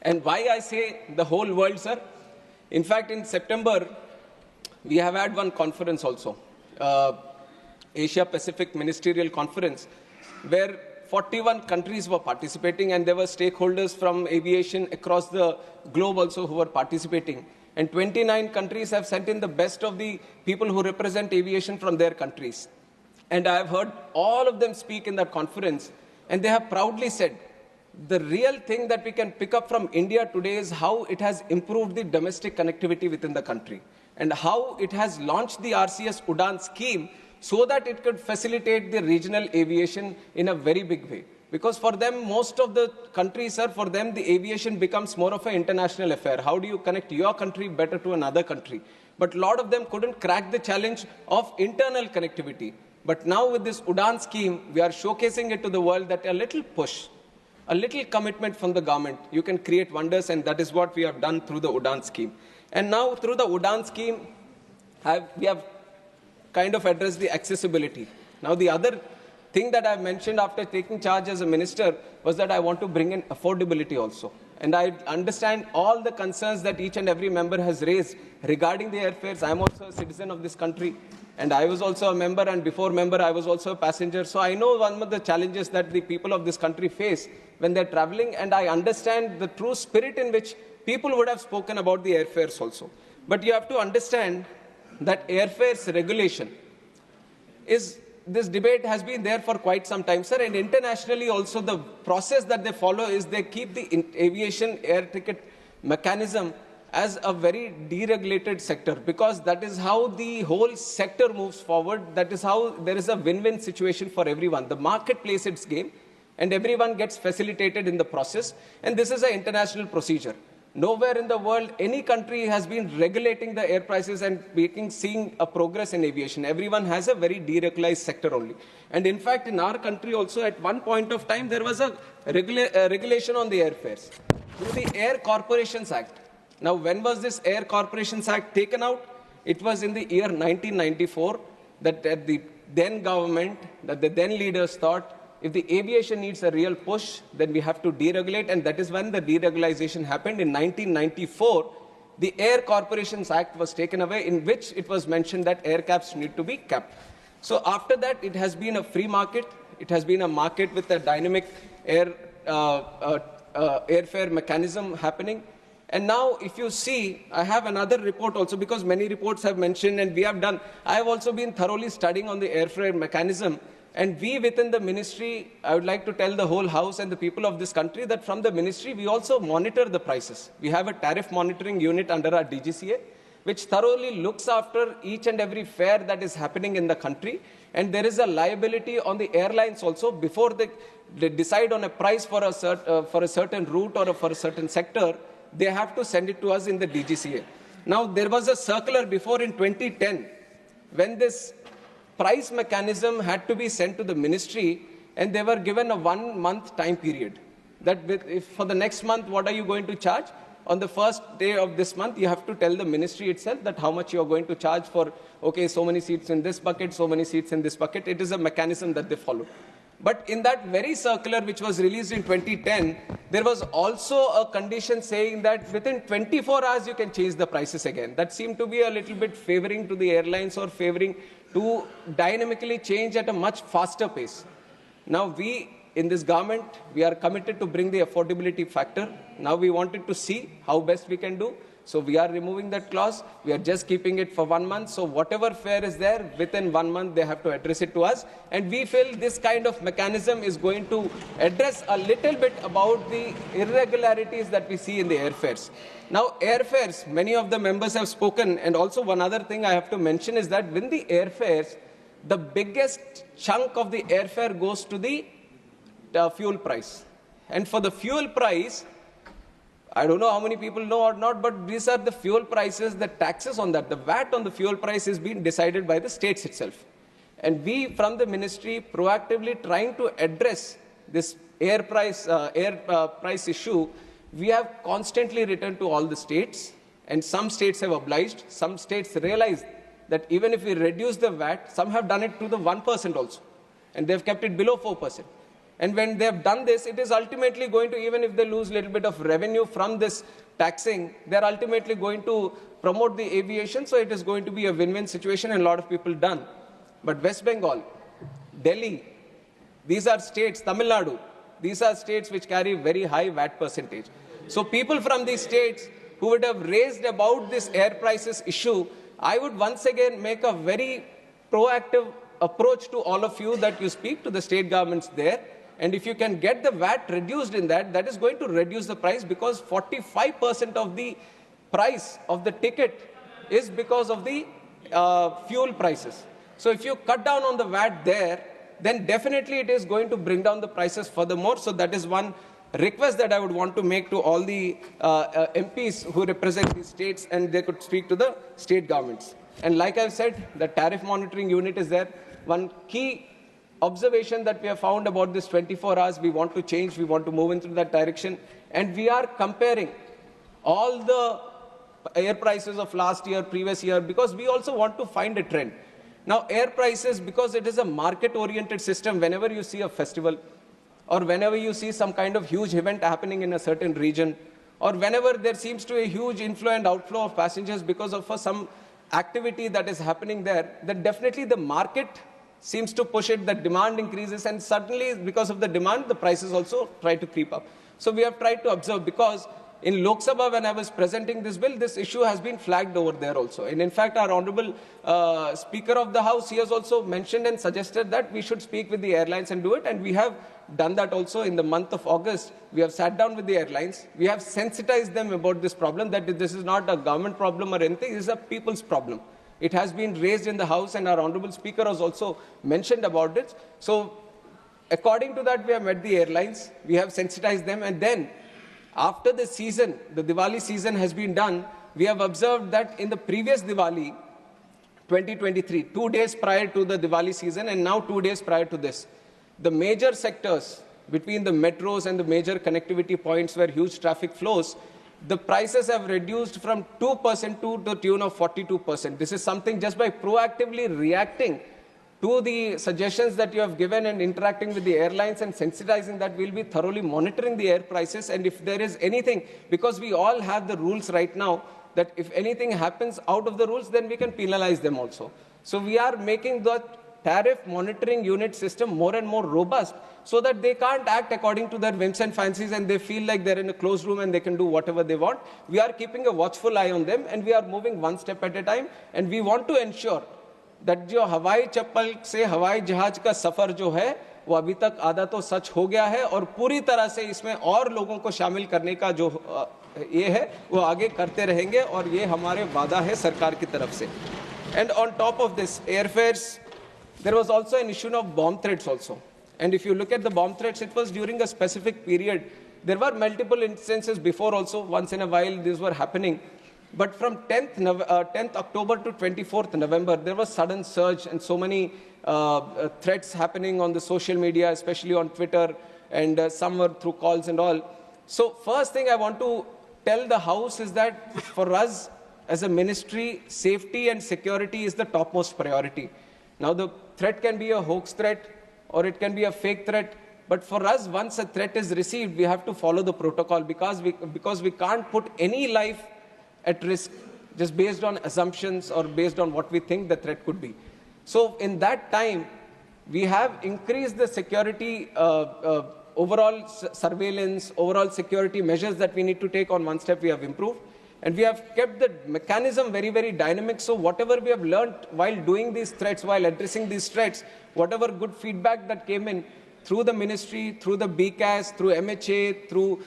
And why I say the whole world, sir? In fact, in September, we have had one conference also, Asia Pacific Ministerial Conference, where 41 countries were participating, and there were stakeholders from aviation across the globe also who were participating. And 29 countries have sent in the best of the people who represent aviation from their countries. And I have heard all of them speak in that conference, and they have proudly said, the real thing that we can pick up from India today is how it has improved the domestic connectivity within the country, and how it has launched the RCS UDAN scheme so that it could facilitate the regional aviation in a very big way. Because for them, most of the countries, sir, for them, the aviation becomes more of an international affair. How do you connect your country better to another country? But a lot of them couldn't crack the challenge of internal connectivity. But now with this UDAN scheme, we are showcasing it to the world that a little push, a little commitment from the government, you can create wonders, and that is what we have done through the UDAN scheme. And now through the UDAN scheme, we have kind of addressed the accessibility. Now the other thing that I mentioned after taking charge as a minister was that I want to bring in affordability also. And I understand all the concerns that each and every member has raised regarding the airfares. I am also a citizen of this country, and I was also a member, and before member I was also a passenger. So I know one of the challenges that the people of this country face when they're traveling, and I understand the true spirit in which people would have spoken about the airfares also. But you have to understand that airfares regulation is, this debate has been there for quite some time, sir, and internationally also the process that they follow is they keep the aviation air ticket mechanism as a very deregulated sector, because that is how the whole sector moves forward. That is how there is a win-win situation for everyone. The market plays its game and everyone gets facilitated in the process, and this is an international procedure. Nowhere in the world, any country has been regulating the air prices and seeing a progress in aviation. Everyone has a very deregulated sector only. And in fact, in our country also, at one point of time, there was a regulation on the airfares through the Air Corporations Act. Now, when was this Air Corporations Act taken out? It was in the year 1994 that the then government, that the then leaders thought, if the aviation needs a real push, then we have to deregulate, and that is when the deregulation happened. In 1994, the Air Corporations Act was taken away, in which it was mentioned that air caps need to be capped. So after that, it has been a free market. It has been a market with a dynamic airfare mechanism happening. And now, if you see, I have another report also, because many reports have mentioned, and we have done. I have also been thoroughly studying on the airfare mechanism. And we within the ministry, I would like to tell the whole House and the people of this country that from the ministry, we also monitor the prices. We have a tariff monitoring unit under our DGCA, which thoroughly looks after each and every fare that is happening in the country. And there is a liability on the airlines also. Before they decide on a price for a certain route or for a certain sector, they have to send it to us in the DGCA. Now, there was a circular before in 2010, when this price mechanism had to be sent to the ministry, and they were given a 1 month time period. That if for the next month, what are you going to charge? On the first day of this month, you have to tell the ministry itself that how much you are going to charge for, okay, so many seats in this bucket, so many seats in this bucket. It is a mechanism that they follow. But in that very circular, which was released in 2010, there was also a condition saying that within 24 hours, you can change the prices again. That seemed to be a little bit favoring to the airlines, or favoring to dynamically change at a much faster pace. Now, we in this government, we are committed to bring the affordability factor. Now we wanted to see how best we can do. So we are removing that clause. We are just keeping it for 1 month. So whatever fare is there, within 1 month, they have to address it to us. And we feel this kind of mechanism is going to address a little bit about the irregularities that we see in the airfares. Now, airfares, many of the members have spoken. And also one other thing I have to mention is that when the airfares, the biggest chunk of the airfare goes to the fuel price. And for the fuel price, I don't know how many people know or not, but these are the fuel prices, the taxes on that. The VAT on the fuel price is being decided by the states itself. And we, from the ministry, proactively trying to address this air price issue, we have constantly written to all the states, and some states have obliged. Some states realize that even if we reduce the VAT, some have done it to the 1% also, and they've kept it below 4%. And when they have done this, it is ultimately going to, even if they lose a little bit of revenue from this taxing, they're ultimately going to promote the aviation. So it is going to be a win-win situation and a lot of people done. But West Bengal, Delhi, these are states, Tamil Nadu, these are states which carry very high VAT percentage. So people from these states who would have raised about this air prices issue, I would once again make a very proactive approach to all of you that you speak to the state governments there. And if you can get the VAT reduced in that, that is going to reduce the price, because 45% of the price of the ticket is because of the fuel prices. So if you cut down on the VAT there, then definitely it is going to bring down the prices furthermore. So that is one request that I would want to make to all the MPs who represent the states, and they could speak to the state governments. And like I've said, the tariff monitoring unit is there. One key observation that we have found about this 24 hours, we want to change, we want to move into that direction. And we are comparing all the air prices of last year, previous year, because we also want to find a trend. Now, air prices, because it is a market-oriented system, whenever you see a festival, or whenever you see some kind of huge event happening in a certain region, or whenever there seems to be a huge inflow and outflow of passengers because of some activity that is happening there, then definitely the market seems to push it, the demand increases, and suddenly because of the demand, the prices also try to creep up. So we have tried to observe, because in Lok Sabha, when I was presenting this bill, this issue has been flagged over there also. And in fact, our Honorable Speaker of the House, he has also mentioned and suggested that we should speak with the airlines and do it. And we have done that also in the month of August. We have sat down with the airlines. We have sensitized them about this problem, that this is not a government problem or anything, it is a people's problem. It has been raised in the House, and our Honorable Speaker has also mentioned about it. So according to that, we have met the airlines, we have sensitized them, and then after the season, the Diwali season has been done, we have observed that in the previous Diwali, 2023, 2 days prior to the Diwali season and now 2 days prior to this, the major sectors between the metros and the major connectivity points where huge traffic flows, the prices have reduced from 2% to the tune of 42%. This is something just by proactively reacting to the suggestions that you have given and interacting with the airlines and sensitizing that, we'll be thoroughly monitoring the air prices. And if there is anything, because we all have the rules right now, that if anything happens out of the rules, then we can penalize them also. So we are making the tariff monitoring unit system more and more robust, so that they can't act according to their whims and fancies and they feel like they're in a closed room and they can do whatever they want. We are keeping a watchful eye on them, and we are moving one step at a time. And we want to ensure that जो हवाई चप्पल से हवाई जहाज का सफर जो है, वो अभी तक आधा तो सच हो गया है, और पूरी तरह से इसमें और लोगों को शामिल करने का जो ये है, वो आगे करते रहेंगे, और ये हमारे वादा है सरकार की तरफ से. And on top of this, airfares, there was also an issue of bomb threats also. And if you look at the bomb threats, it was during a specific period. There were multiple instances before also. Once in a while, these were happening. But from 10th October to 24th November, there was sudden surge and so many threats happening on the social media, especially on Twitter, and some were through calls and all. So first thing I want to tell the House is that for us as a ministry, safety and security is the topmost priority. Now the threat can be a hoax threat or it can be a fake threat. But for us, once a threat is received, we have to follow the protocol, because we can't put any life at risk just based on assumptions or based on what we think the threat could be. So in that time, we have increased the security, overall surveillance, overall security measures that we need to take. On one step we have improved. And we have kept the mechanism very, very dynamic. So whatever we have learned while doing these threats, while addressing these threats, whatever good feedback that came in through the ministry, through the BCAS, through MHA, through